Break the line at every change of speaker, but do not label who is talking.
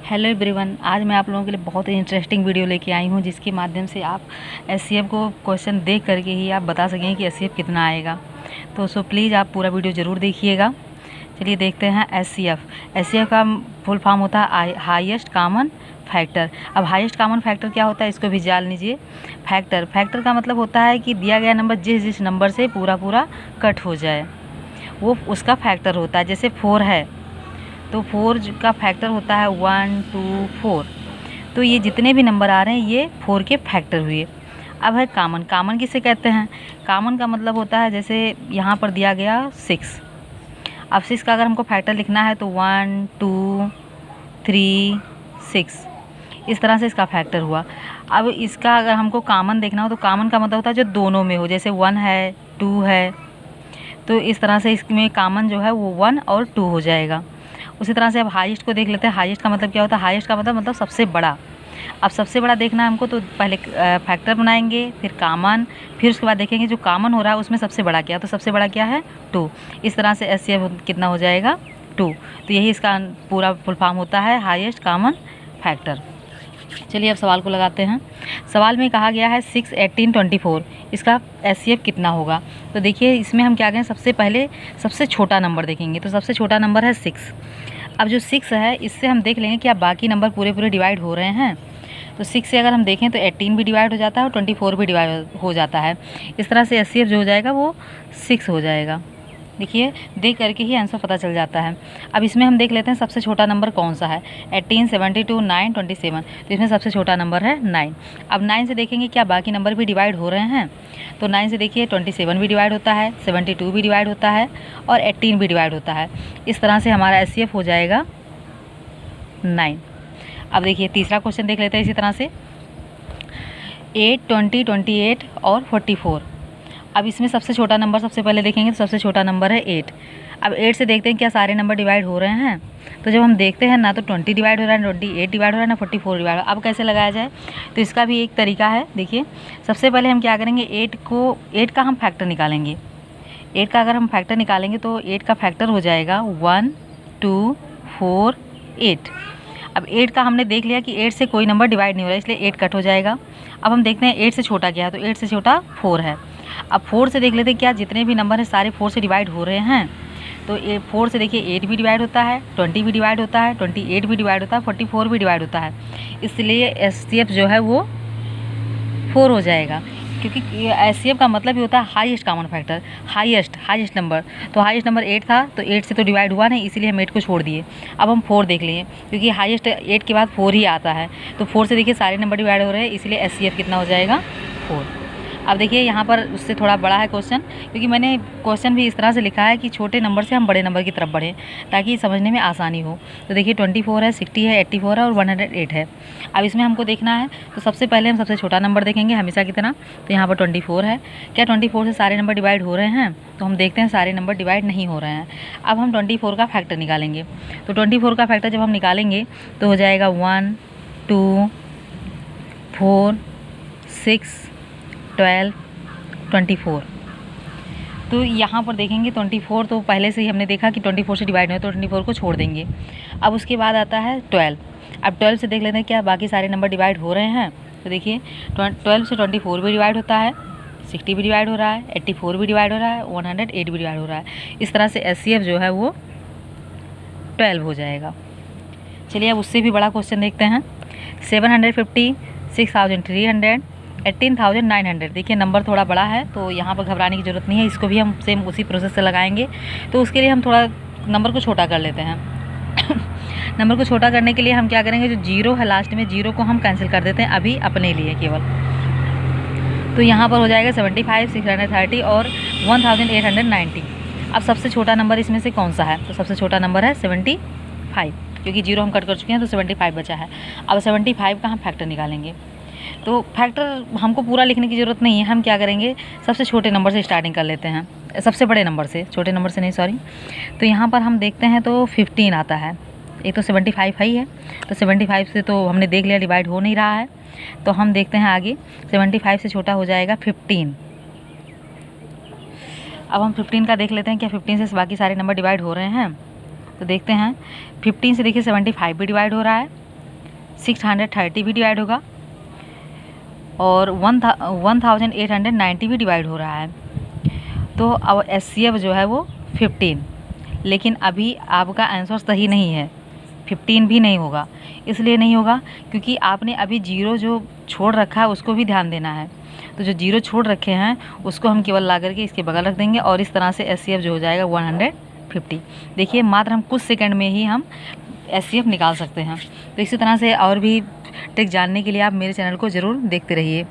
Hello everyone, आज मैं आप लोगों के लिए बहुत ही इंटरेस्टिंग वीडियो लेके आई हूँ जिसके माध्यम से आप एचसीएफ को क्वेश्चन देख करके ही आप बता सकें कि एचसीएफ कितना आएगा। तो प्लीज़ आप पूरा वीडियो ज़रूर देखिएगा। चलिए देखते हैं एचसीएफ। एचसीएफ का फुल फॉर्म होता है हाईएस्ट कॉमन फैक्टर। अब हाईएस्ट कॉमन फैक्टर क्या होता है इसको भी जान लीजिए। फैक्टर का मतलब होता है कि दिया गया नंबर जिस नंबर से पूरा कट हो जाए वो उसका फैक्टर होता है। जैसे 4 है तो 4 का फैक्टर होता है 1 2 4। तो ये जितने भी नंबर आ रहे हैं ये 4 के फैक्टर हुए। अब है कॉमन किसे कहते हैं? कॉमन का मतलब होता है जैसे यहाँ पर दिया गया 6। अब 6 का अगर हमको फैक्टर लिखना है तो 1 2 3 6, इस तरह से इसका फैक्टर हुआ। अब इसका अगर हमको कॉमन देखना हो तो कॉमन का मतलब होता है जो दोनों में हो, जैसे 1 है 2 है, तो इस तरह से इसमें कॉमन जो है वो 1 और 2 हो जाएगा। उसी तरह से अब हाईएस्ट को देख लेते हैं। हाईएस्ट का मतलब क्या होता है? हाईएस्ट का मतलब सबसे बड़ा। अब सबसे बड़ा देखना है हमको तो पहले फैक्टर बनाएंगे, फिर कॉमन, फिर उसके बाद देखेंगे जो कॉमन हो रहा है उसमें सबसे बड़ा क्या, तो सबसे बड़ा क्या है 2। इस तरह से एचसीएफ कितना हो जाएगा 2। तो यही इसका पूरा फुल फॉर्म होता है हाईएस्ट कॉमन फैक्टर। चलिए अब सवाल को लगाते हैं। सवाल में कहा गया है 6 18 24, इसका एचसीएफ कितना होगा? तो देखिए इसमें हम क्या करें, सबसे पहले सबसे छोटा नंबर देखेंगे। तो सबसे छोटा नंबर है 6। अब जो 6 है इससे हम देख लेंगे कि अब बाकी नंबर पूरे डिवाइड हो रहे हैं। तो 6 से अगर हम देखें तो 18 भी डिवाइड हो जाता है और 24 भी डिवाइड हो जाता है। इस तरह से एचसीएफ जो हो जाएगा वो 6 हो जाएगा। देखिए देख करके ही आंसर पता चल जाता है। अब इसमें हम देख लेते हैं सबसे छोटा नंबर कौन सा है। 18 72 9 27, तो इसमें सबसे छोटा नंबर है 9। अब 9 से देखेंगे क्या बाकी नंबर भी डिवाइड हो रहे हैं। तो 9 से देखिए 27 भी डिवाइड होता है, 72 भी डिवाइड होता है और 18 भी डिवाइड होता है। इस तरह से हमारा एचसीएफ हो जाएगा 9। अब देखिए तीसरा क्वेश्चन देख लेते हैं इसी तरह से 8 20 28 और 44। अब इसमें सबसे छोटा नंबर सबसे पहले देखेंगे तो सबसे छोटा नंबर है 8। अब 8 से देखते हैं क्या सारे नंबर डिवाइड हो रहे हैं। तो जब हम देखते हैं ना तो 20 डिवाइड हो रहा है, 28 डिवाइड हो रहा है, ना 44 डिवाइड हो रहा है। अब कैसे लगाया जाए, तो इसका भी एक तरीका है। देखिए सबसे पहले हम क्या करेंगे, 8 का हम फैक्टर निकालेंगे। 8 का अगर हम फैक्टर निकालेंगे तो 8 का फैक्टर हो जाएगा 1 2 4 8। अब 8 का हमने देख लिया कि 8 से कोई नंबर डिवाइड नहीं हो रहा है इसलिए 8 कट हो जाएगा। अब हम देखते हैं 8 से छोटा क्या है, तो 8 से छोटा 4 है। अब 4 से देख लेते हैं क्या जितने भी नंबर हैं सारे 4 से डिवाइड हो रहे हैं। तो 4 से देखिए 8 भी डिवाइड होता है, 20 भी डिवाइड होता है, 28 भी डिवाइड होता है, 44 भी डिवाइड होता है। इसलिए एचसीएफ जो है वो 4 हो जाएगा, क्योंकि एचसीएफ का मतलब ही होता है highest common factor, highest number. तो हाईएस्ट नंबर 8 था तो 8 से तो डिवाइड हुआ नहीं, इसीलिए हम 8 को छोड़ दिए। अब हम 4 देख लिए क्योंकि हाईएस्ट 8 के बाद 4 ही आता है। तो 4 से देखिए सारे नंबर डिवाइड हो रहे हैं, इसलिए एचसीएफ कितना हो जाएगा 4। अब देखिए यहाँ पर उससे थोड़ा बड़ा है क्वेश्चन, क्योंकि मैंने क्वेश्चन भी इस तरह से लिखा है कि छोटे नंबर से हम बड़े नंबर की तरफ बढ़ें ताकि समझने में आसानी हो। तो देखिए 24 है, 60 है, 84 है और 108 है। अब इसमें हमको देखना है तो सबसे पहले हम सबसे छोटा नंबर देखेंगे हमेशा की तरह। तो यहाँ पर 24 है। क्या 24 से सारे नंबर डिवाइड हो रहे हैं? तो हम देखते हैं सारे नंबर डिवाइड नहीं हो रहे हैं। अब हम 24 का फैक्टर निकालेंगे। तो 24 का फैक्टर जब हम निकालेंगे तो हो जाएगा 1 2 4 6 12 24। तो यहाँ पर देखेंगे 24 तो पहले से ही हमने देखा कि 24 से डिवाइड नहीं हो तो 24 को छोड़ देंगे। अब उसके बाद आता है 12। अब 12 से देख लेते हैं क्या बाकी सारे नंबर डिवाइड हो रहे हैं। तो देखिए 12 से 24 भी डिवाइड होता है, 60 भी डिवाइड हो रहा है, 84 भी डिवाइड हो रहा है, 108 भी डिवाइड हो रहा है। इस तरह से एचसीएफ जो है वो 12 हो जाएगा। चलिए अब उससे भी बड़ा क्वेश्चन देखते हैं 750 6300 18,900। देखिए नंबर थोड़ा बड़ा है तो यहाँ पर घबराने की ज़रूरत नहीं है, इसको भी हम सेम उसी प्रोसेस से लगाएंगे। तो उसके लिए हम थोड़ा नंबर को छोटा कर लेते हैं। नंबर को छोटा करने के लिए हम क्या करेंगे, जो 0 है लास्ट में 0 को हम कैंसिल कर देते हैं अभी अपने लिए केवल। तो यहाँ पर हो जाएगा 75 630 और 1890। अब सबसे छोटा नंबर इसमें से कौन सा है? तो सबसे छोटा नंबर है 75, क्योंकि 0 हम कट कर चुके हैं तो 75 बचा है। अब 75 का हम फैक्टर निकालेंगे। तो फैक्टर हमको पूरा लिखने की ज़रूरत नहीं है, हम क्या करेंगे सबसे छोटे नंबर से स्टार्टिंग कर लेते हैं, सबसे बड़े नंबर से, छोटे नंबर से नहीं सॉरी। तो यहाँ पर हम देखते हैं तो 15 आता है। एक तो 75 ही है तो 75 से तो हमने देख लिया डिवाइड हो नहीं रहा है। तो हम देखते हैं आगे 75 से छोटा हो जाएगा 15। अब हम 15 का देख लेते हैं क्या 15 से बाकी सारे नंबर डिवाइड हो रहे हैं। तो देखते हैं 15 से देखिए 75 भी डिवाइड हो रहा है, 630 भी डिवाइड होगा और 1890 भी डिवाइड हो रहा है। तो अब HCF जो है वो 15, लेकिन अभी आपका आंसर सही नहीं है, 15 भी नहीं होगा। इसलिए नहीं होगा क्योंकि आपने अभी जीरो जो छोड़ रखा है उसको भी ध्यान देना है। तो जो जीरो छोड़ रखे हैं उसको हम केवल ला करके इसके बगल रख देंगे और इस तरह से HCF जो हो जाएगा 150। देखिए मात्र हम कुछ सेकंड में ही हम HCF निकाल सकते हैं। तो इसी तरह से और भी ट्रिक जानने के लिए आप मेरे चैनल को ज़रूर देखते रहिए।